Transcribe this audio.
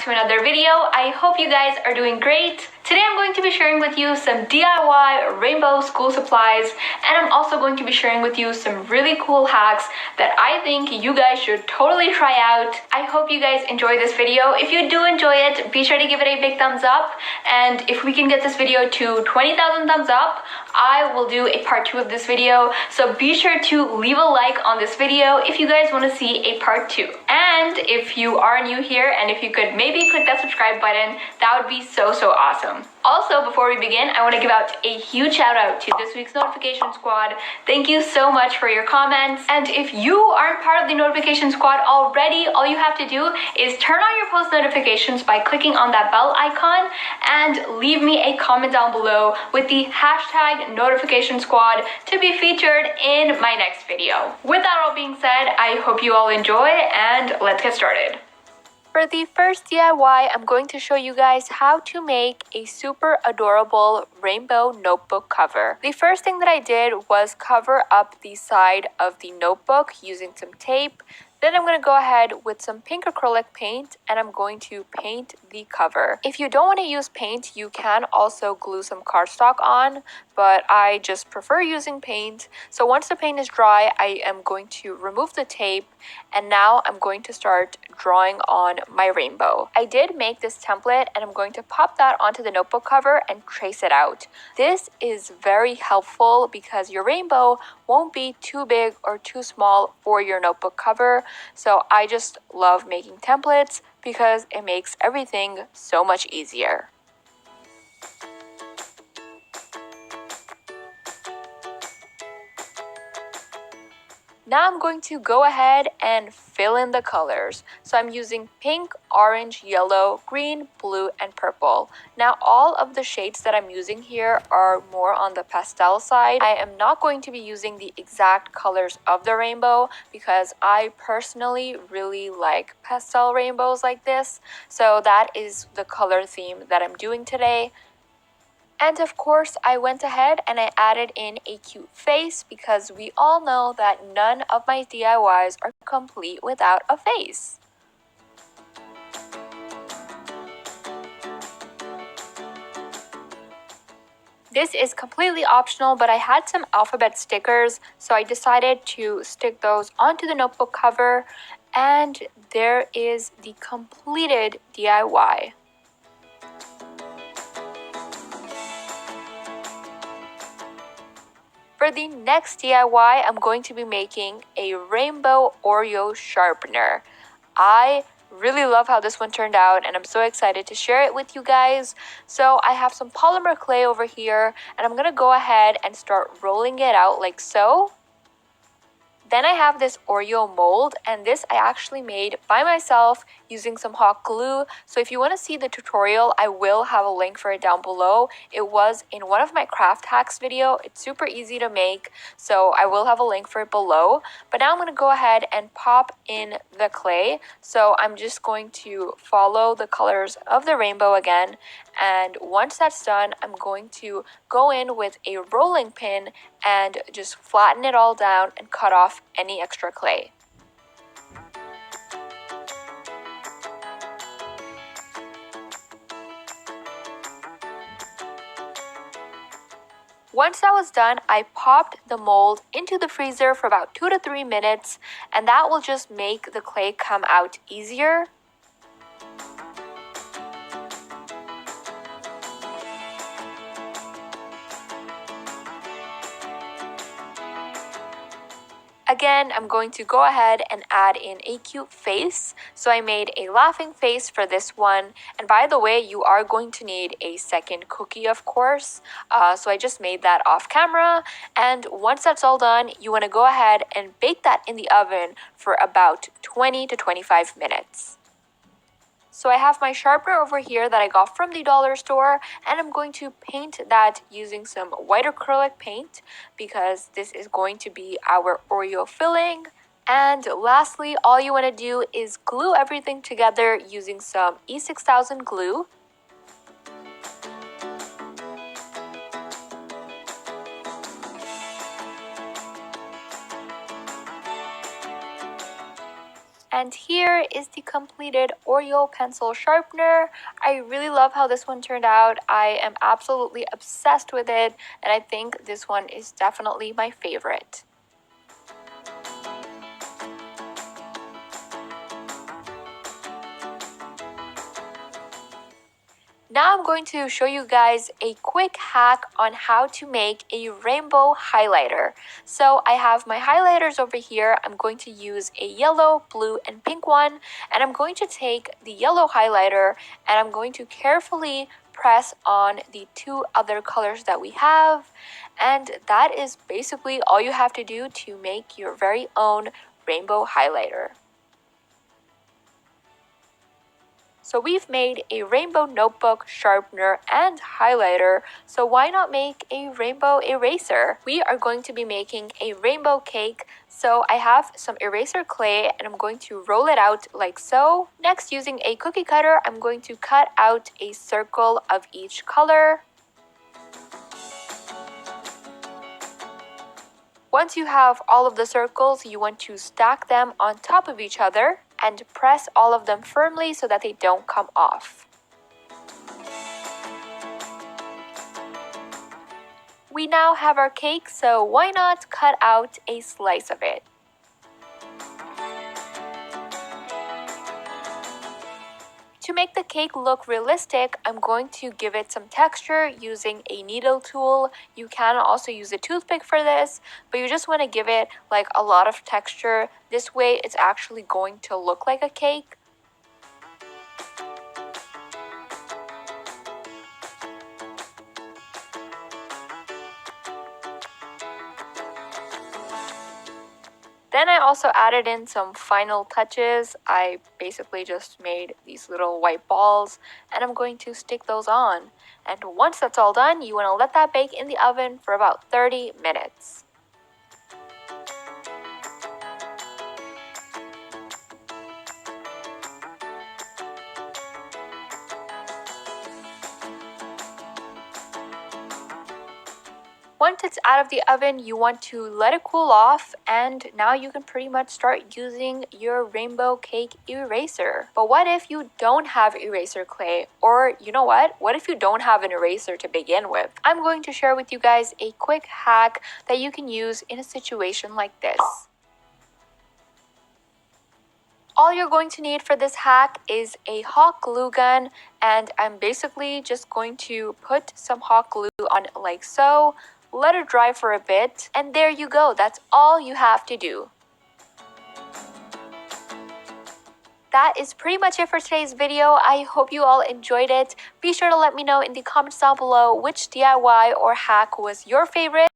back to another video. I hope you guys are doing great. Today I'm going to be sharing with you some DIY rainbow school supplies, and I'm also going to be sharing with you some really cool hacks that I think you guys should totally try out. I hope you guys enjoy this video. If you do enjoy it, be sure to give it a big thumbs up, and if we can get this video to 20,000 thumbs up, I will do a part 2 of this video. So be sure to leave a like on this video if you guys want to see a part 2. And if you are new here, and if you could maybe click that subscribe button, that would be so awesome. Also, before we begin, I want to give out a huge shout out to this week's notification squad. Thank you so much for your comments. And if you aren't part of the notification squad already, all you have to do is turn on your post notifications by clicking on that bell icon and leave me a comment down below with the hashtag notification squad to be featured in my next video. With that all being said, I hope you all enjoy, and let's get started. For the first DIY, I'm going to show you guys how to make a super adorable rainbow notebook cover. The first thing that I did was cover up the side of the notebook using some tape. Then I'm going to go ahead with some pink acrylic paint, and I'm going to paint the cover. If you don't want to use paint, you can also glue some cardstock on, but I just prefer using paint. So once the paint is dry, I am going to remove the tape, and now I'm going to start drawing on my rainbow. I did make this template, and I'm going to pop that onto the notebook cover and trace it out. This is very helpful because your rainbow won't be too big or too small for your notebook cover. So I just love making templates because it makes everything so much easier. Now I'm going to go ahead and fill in the colors. So I'm using pink, orange, yellow, green, blue, and purple. Now all of the shades that I'm using here are more on the pastel side. I am not going to be using the exact colors of the rainbow because I personally really like pastel rainbows like this. So that is the color theme that I'm doing today. And of course, I went ahead and I added in a cute face because we all know that none of my DIYs are complete without a face. This is completely optional, but I had some alphabet stickers, so I decided to stick those onto the notebook cover, and there is the completed DIY. For the next DIY, I'm going to be making a rainbow Oreo sharpener. I really love how this one turned out, and I'm so excited to share it with you guys. So I have some polymer clay over here, and I'm gonna go ahead and start rolling it out like so. Then I have this Oreo mold, and this I actually made by myself using some hot glue. So if you want to see the tutorial, I will have a link for it down below. It was in one of my craft hacks video. It's super easy to make, so I will have a link for it below. But now I'm going to go ahead and pop in the clay. So I'm just going to follow the colors of the rainbow again. And once that's done, I'm going to go in with a rolling pin and just flatten it all down and cut off any extra clay. Once that was done, I popped the mold into the freezer for about 2 to 3 minutes, and that will just make the clay come out easier. Again, I'm going to go ahead and add in a cute face. So I made a laughing face for this one. And by the way, you are going to need a second cookie, of course. So I just made that off camera. And once that's all done, you want to go ahead and bake that in the oven for about 20 to 25 minutes. So I have my sharpener over here that I got from the dollar store, and I'm going to paint that using some white acrylic paint because this is going to be our Oreo filling. And lastly, all you want to do is glue everything together using some E6000 glue. And here is the completed Oreo pencil sharpener. I really love how this one turned out. I am absolutely obsessed with it, and I think this one is definitely my favorite. Now I'm going to show you guys a quick hack on how to make a rainbow highlighter. So I have my highlighters over here. I'm going to use a yellow, blue, and pink one. And I'm going to take the yellow highlighter and I'm going to carefully press on the two other colors that we have. And that is basically all you have to do to make your very own rainbow highlighter. So we've made a rainbow notebook, sharpener, and highlighter, so why not make a rainbow eraser? We are going to be making a rainbow cake, so I have some eraser clay and I'm going to roll it out like so. Next, using a cookie cutter, I'm going to cut out a circle of each color. Once you have all of the circles, you want to stack them on top of each other and press all of them firmly so that they don't come off. We now have our cake, so why not cut out a slice of it? To make the cake look realistic, I'm going to give it some texture using a needle tool. You can also use a toothpick for this, but you just want to give it like a lot of texture. This way it's actually going to look like a cake. Then I also added in some final touches. I basically just made these little white balls and I'm going to stick those on. And once that's all done, you want to let that bake in the oven for about 30 minutes. Once it's out of the oven, you want to let it cool off, and now you can pretty much start using your rainbow cake eraser. But what if you don't have eraser clay? Or you know what if you don't have an eraser to begin with? I'm going to share with you guys a quick hack that you can use in a situation like this. All you're going to need for this hack is a hot glue gun, and I'm basically just going to put some hot glue on like so, let it dry for a bit, and there you go. That's all you have to do. That is pretty much it for today's video. I hope you all enjoyed it. Be sure to let me know in the comments down below which DIY or hack was your favorite.